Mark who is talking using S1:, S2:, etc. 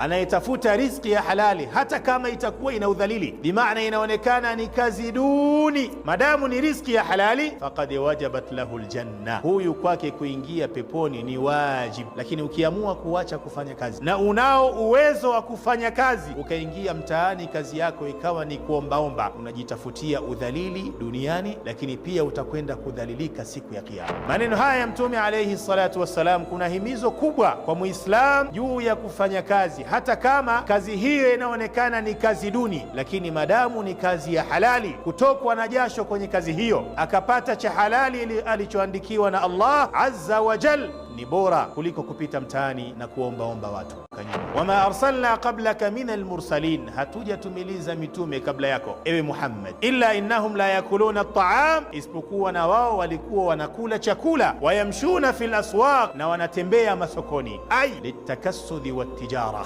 S1: Anayetafuta riziki ya halali hata kama itakuwa ina udhalili, bimaana inaonekana ni kazi duni, madamu ni riziki ya halali, faqad wajabat lahu aljanna, huyu kwake kuingia peponi ni wajib. Lakini ukiamua kuacha kufanya kazi na unao uwezo wa kufanya kazi, ukaingia mtaani, kazi yako ikawa ni kuombaomba, unajitafutia udhalili duniani, lakini pia utakwenda kudhalilika siku ya Kiyama. Maneno haya ya Mtume alayhi salatu wassalam, kuna himizo kubwa kwa Muislam juu ya kufanya kazi, hata kama kazi hiyo inaonekana ni kazi duni, lakini madamu ni kazi ya halali, kutokwa na jasho kwenye kazi hiyo, akapata cha halali alichoandikiwa na Allah azza wa jal, ni bora kuliko kupita mtaani na kuombaomba watu. Wama arsalna qablaka min almursalin, hatujatumiliza mitume kabla yako ewe Muhammad, illa innahum la yakuluna at-ta'am, isipokuwa na wao walikuwa wanakula chakula, wayamshuna fil aswaq, na wanatembea masokoni, ay litakassudi wat tijara,